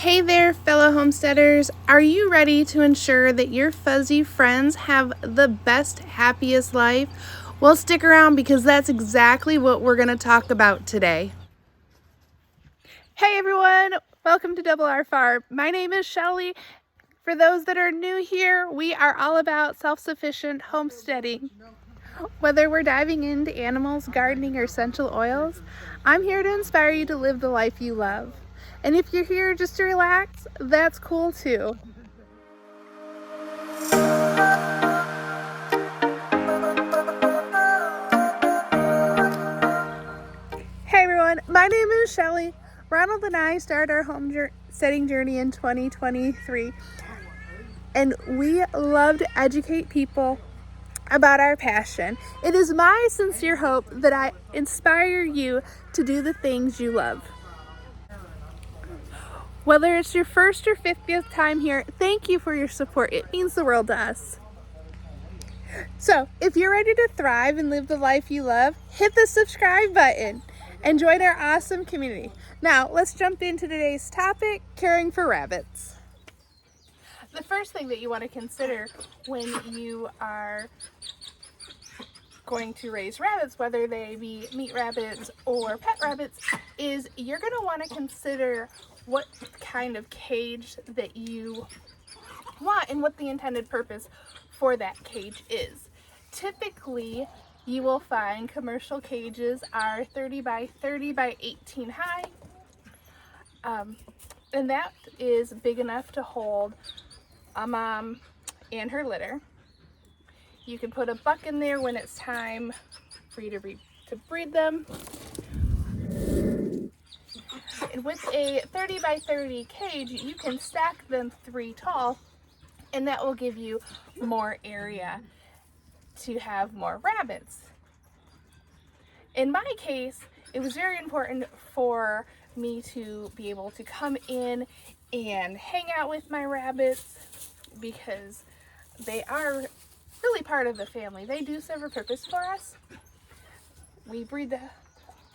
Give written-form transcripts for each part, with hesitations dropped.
Hey there, fellow homesteaders. Are you ready to ensure that your fuzzy friends have the best, happiest life? Well, stick around because that's exactly what we're going to talk about today. Hey everyone, welcome to Double R Farm. My name is Shelly. For those that are new here, we are all about self-sufficient homesteading. Whether we're diving into animals, gardening, or essential oils, I'm here to inspire you to live the life you love. And if you're here just to relax, that's cool too. Hey everyone, my name is Shelly. Ronald and I started our homesteading journey in 2023, and we love to educate people about our passion. It is my sincere hope that I inspire you to do the things you love. Whether it's your first or 50th time here, thank you for your support. It means the world to us. So, if you're ready to thrive and live the life you love, hit the subscribe button and join our awesome community. Now, let's jump into today's topic, caring for rabbits. The first thing that you want to consider when you are going to raise rabbits, whether they be meat rabbits or pet rabbits, is you're going to want to consider what kind of cage that you want and what the intended purpose for that cage is. Typically, you will find commercial cages are 30 by 30 by 18 high, and that is big enough to hold a mom and her litter. You can put a buck in there when it's time for you to breed them. And with a 30 by 30 cage, you can stack them 3 tall, and that will give you more area to have more rabbits. In my case, it was very important for me to be able to come in and hang out with my rabbits because they are really part of the family. They do serve a purpose for us. We breed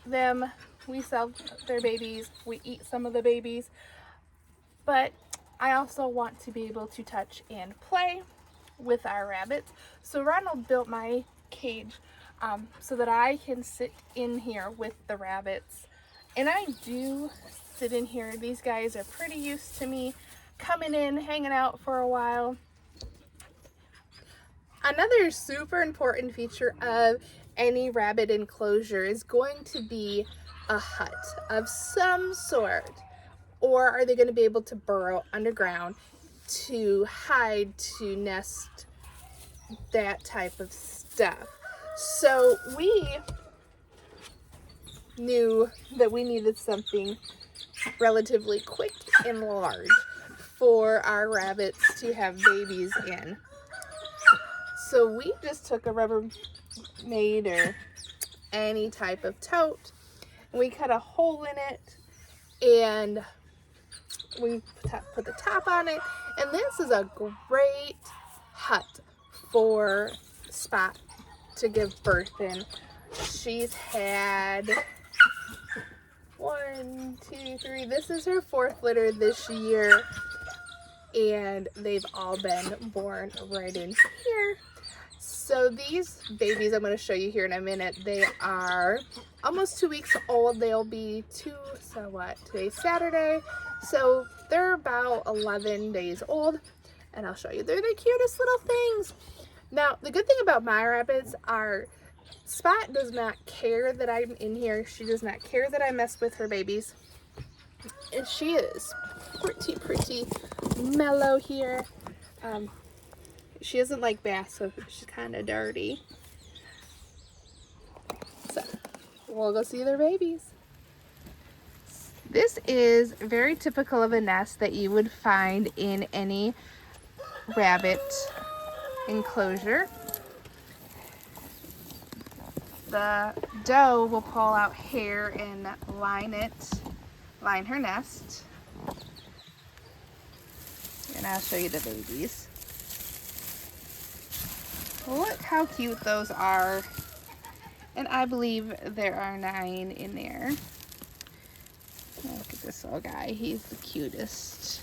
them, we sell their babies, we eat some of the babies, but I also want to be able to touch and play with our rabbits. So Ronald built my cage so that I can sit in here with the rabbits. And I do sit in here. These guys are pretty used to me coming in, hanging out for a while. Another super important feature of any rabbit enclosure is going to be a hut of some sort. Or are they going to be able to burrow underground to hide, to nest, that type of stuff? So we knew that we needed something relatively quick and large for our rabbits to have babies in. So we just took a Rubbermaid or any type of tote, and we cut a hole in it, and we put the top on it. And this is a great hut for Spot to give birth in. She's had 1, 2, 3. This is her 4th litter this year, and they've all been born right in here. So these babies I'm going to show you here in a minute, they are almost 2 weeks old. They'll be today's Saturday. So they're about 11 days old, and I'll show you. They're the cutest little things. Now, the good thing about my rabbits are Spot does not care that I'm in here. She does not care that I mess with her babies. And she is pretty mellow here. She doesn't like baths, so she's kind of dirty. So, we'll go see their babies. This is very typical of a nest that you would find in any rabbit enclosure. The doe will pull out hair and line her nest. And I'll show you the babies. Look how cute those are. And I believe there are 9 in there. Look at this little guy. He's the cutest.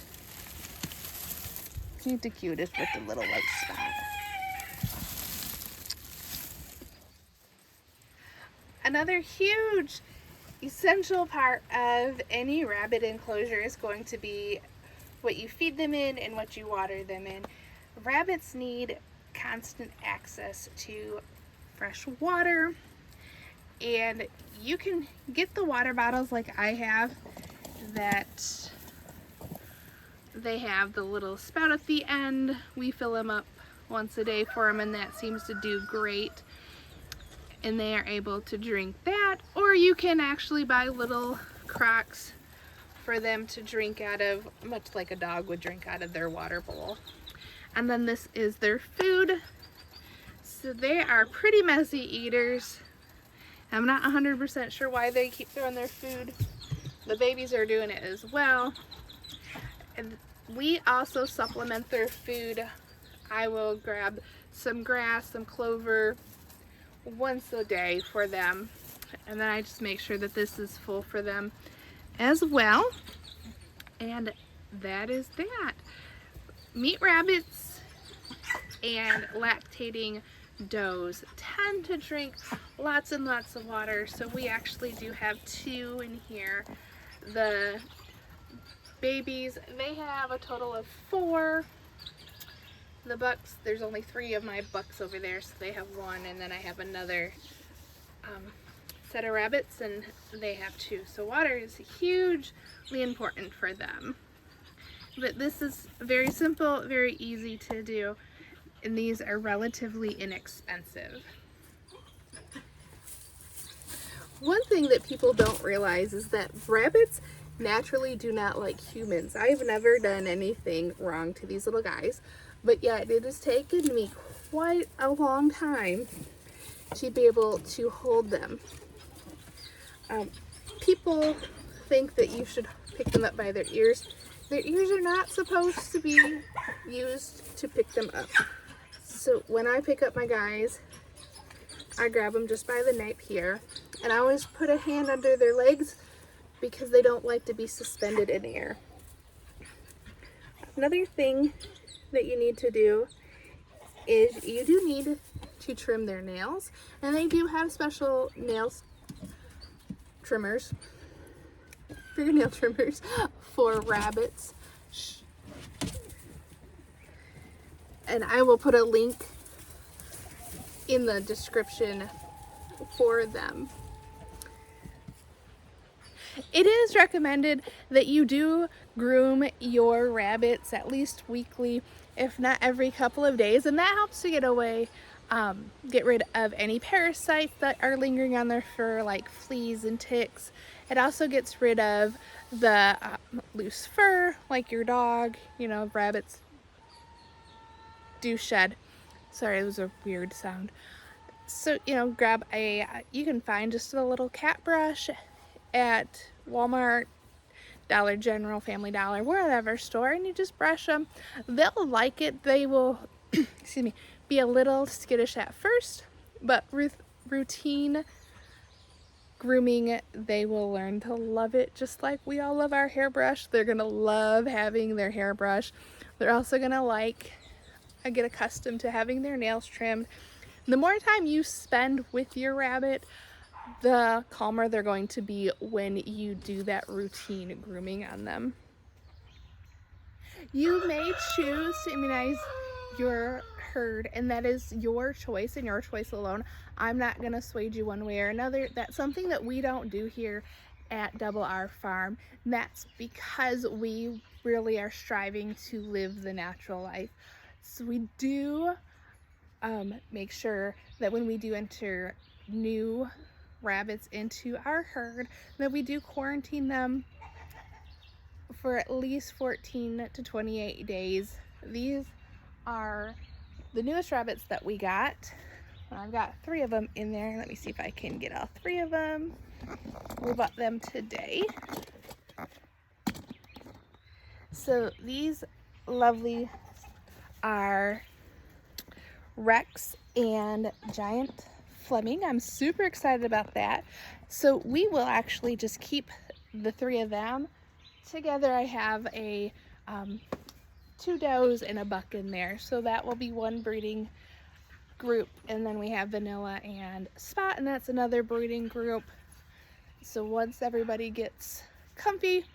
He's the cutest with the little white spot. Another huge essential part of any rabbit enclosure is going to be what you feed them in and what you water them in. Rabbits need constant access to fresh water, and you can get the water bottles like I have that they have the little spout at the end. We fill them up once a day for them, and that seems to do great, and they are able to drink that. Or you can actually buy little crocks for them to drink out of, much like a dog would drink out of their water bowl. And then this is their food. So they are pretty messy eaters. I'm not 100% sure why they keep throwing their food. The babies are doing it as well. And we also supplement their food. I will grab some grass, some clover once a day for them. And then I just make sure that this is full for them as well. And that is that. Meat rabbits and lactating does tend to drink lots and lots of water, so we actually do have 2 in here. The babies, they have a total of 4. The bucks, there's only 3 of my bucks over there, so they have 1, and then I have another set of rabbits, and they have 2. So water is hugely important for them. But this is very simple, very easy to do, and these are relatively inexpensive. One thing that people don't realize is that rabbits naturally do not like humans. I've never done anything wrong to these little guys, but yet it has taken me quite a long time to be able to hold them. People think that you should pick them up by their ears. Their ears are not supposed to be used to pick them up. So when I pick up my guys, I grab them just by the nape here, and I always put a hand under their legs because they don't like to be suspended in air. Another thing that you need to do is you do need to trim their nails, and they do have special fingernail trimmers for rabbits. And I will put a link in the description for them. It is recommended that you do groom your rabbits at least weekly, if not every couple of days, and that helps to get rid of any parasites that are lingering on their fur, like fleas and ticks. It also gets rid of the loose fur, like your dog. You know, rabbits do shed. Sorry, it was a weird sound. So, you know, you can find just a little cat brush at Walmart, Dollar General, Family Dollar, wherever store, and you just brush them. They'll like it. They will, excuse me, be a little skittish at first, but routine grooming, they will learn to love it, just like we all love our hairbrush. They're gonna love having their hairbrush. They're also gonna get accustomed to having their nails trimmed. The more time you spend with your rabbit, the calmer they're going to be when you do that routine grooming on them. You may choose to immunize your herd, and that is your choice and your choice alone. I'm not going to sway you one way or another. That's something that we don't do here at Double R Farm. And that's because we really are striving to live the natural life. So we do make sure that when we do enter new rabbits into our herd, that we do quarantine them for at least 14 to 28 days. These are the newest rabbits that we got. I've got 3 of them in there. Let me see if I can get all 3 of them. We bought them today. So these lovely are Rex and Giant Fleming. I'm super excited about that. So we will actually just keep the 3 of them together I have a 2 does and a buck in there, so that will be one breeding group, and then we have Vanilla and Spot, and that's another breeding group. So once everybody gets comfy,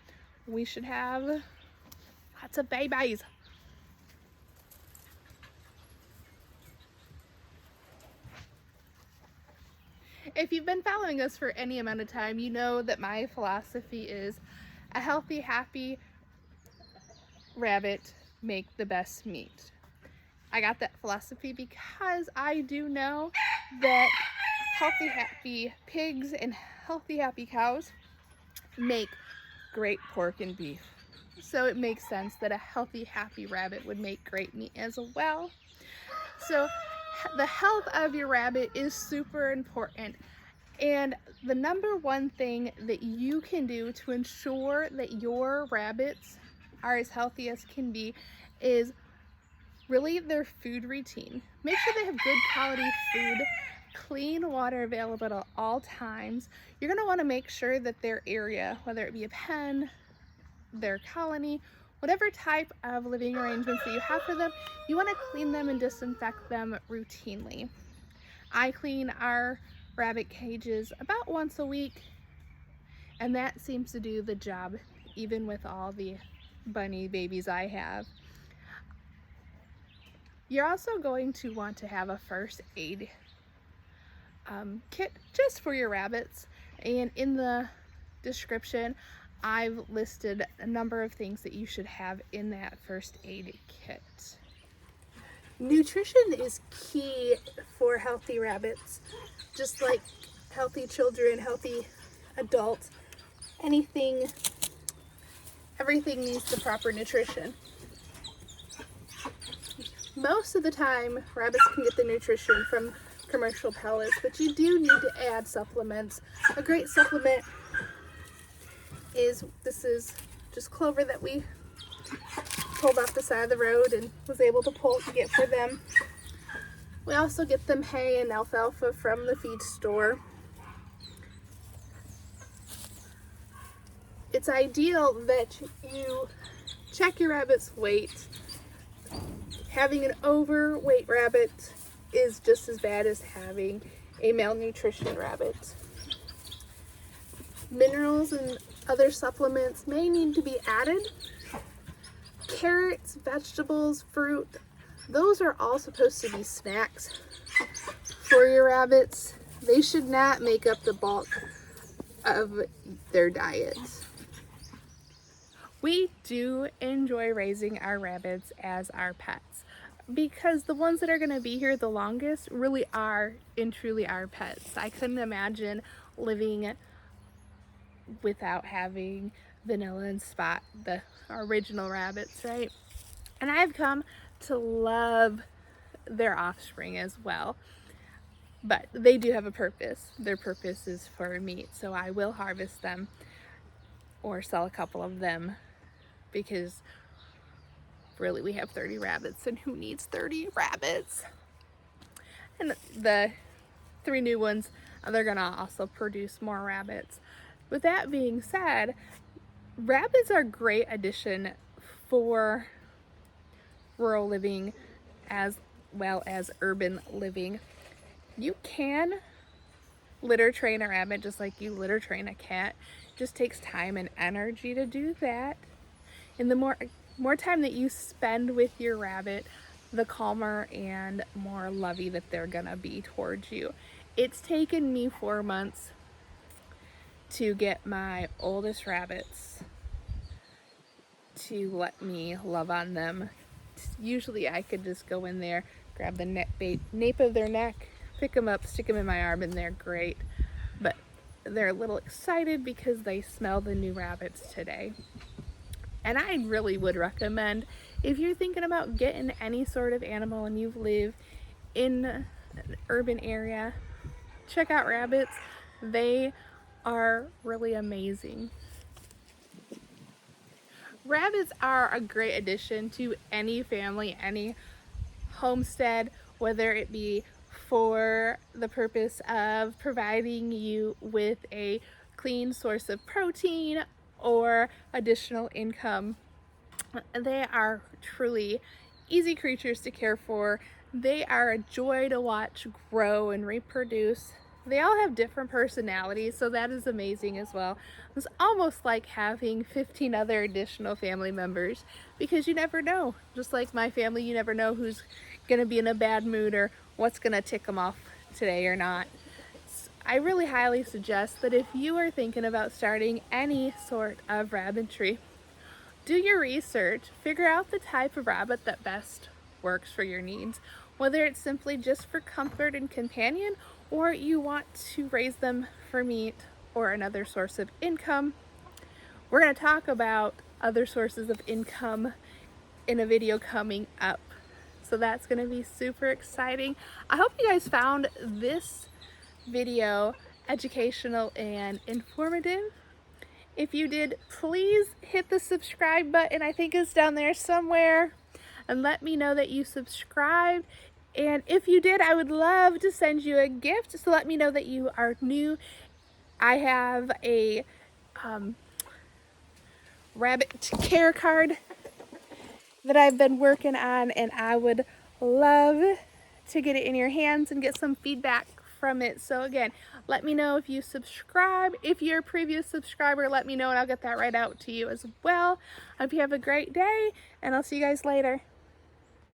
we should have lots of babies. If you've been following us for any amount of time, you know that my philosophy is a healthy, happy rabbit make the best meat. I got that philosophy because I do know that healthy, happy pigs and healthy, happy cows make great pork and beef. So it makes sense that a healthy, happy rabbit would make great meat as well. So the health of your rabbit is super important. And the number one thing that you can do to ensure that your rabbits are as healthy as can be is really their food routine. Make sure they have good quality food, clean water available at all times. You're going to want to make sure that their area, whether it be a pen, their colony, whatever type of living arrangements that you have for them, you want to clean them and disinfect them routinely. I clean our rabbit cages about once a week, and that seems to do the job even with all the bunny babies I have. You're also going to want to have a first aid kit just for your rabbits, and in the description I've listed a number of things that you should have in that first aid kit. Nutrition is key for healthy rabbits, just like healthy children, healthy adults, everything needs the proper nutrition. Most of the time, rabbits can get the nutrition from commercial pellets, but you do need to add supplements. A great supplement is, this is just clover that we pulled off the side of the road and was able to get for them. We also get them hay and alfalfa from the feed store. It's ideal that you check your rabbit's weight. Having an overweight rabbit is just as bad as having a malnutrition rabbit. Minerals and other supplements may need to be added. Carrots, vegetables, fruit, those are all supposed to be snacks for your rabbits. They should not make up the bulk of their diet. We do enjoy raising our rabbits as our pets because the ones that are going to be here the longest really are and truly our pets. I couldn't imagine living without having Vanilla and Spot, the original rabbits, right? And I've come to love their offspring as well. But they do have a purpose. Their purpose is for meat, so I will harvest them or sell a couple of them, because really we have 30 rabbits, and who needs 30 rabbits? And the 3 new ones, they're gonna also produce more rabbits. With that being said, rabbits are a great addition for rural living as well as urban living. You can litter train a rabbit just like you litter train a cat. It just takes time and energy to do that. And the more time that you spend with your rabbit, the calmer and more lovey that they're gonna be towards you. It's taken me 4 months to get my oldest rabbits to let me love on them. Usually I could just go in there, grab the nape of their neck, pick them up, stick them in my arm, and they're great. But they're a little excited because they smell the new rabbits today. And I really would recommend, if you're thinking about getting any sort of animal and you live in an urban area, check out rabbits. They are really amazing. Rabbits are a great addition to any family, any homestead, whether it be for the purpose of providing you with a clean source of protein, or additional income. They are truly easy creatures to care for. They are a joy to watch grow and reproduce. They all have different personalities, so that is amazing as well. It's almost like having 15 other additional family members, because you never know. Just like my family, you never know who's gonna be in a bad mood or what's gonna tick them off today or not. I really highly suggest that if you are thinking about starting any sort of rabbitry, do your research, figure out the type of rabbit that best works for your needs, whether it's simply just for comfort and companion, or you want to raise them for meat or another source of income. We're going to talk about other sources of income in a video coming up. So that's going to be super exciting. I hope you guys found this video educational and informative. If you did, please hit the subscribe button. I think it's down there somewhere, and let me know that you subscribed. And if you did, I would love to send you a gift, so let me know that you are new. I have a rabbit care card that I've been working on, and I would love to get it in your hands and get some feedback from it. So again, let me know if you subscribe. If you're a previous subscriber, let me know and I'll get that right out to you as well. I hope you have a great day, and I'll see you guys later.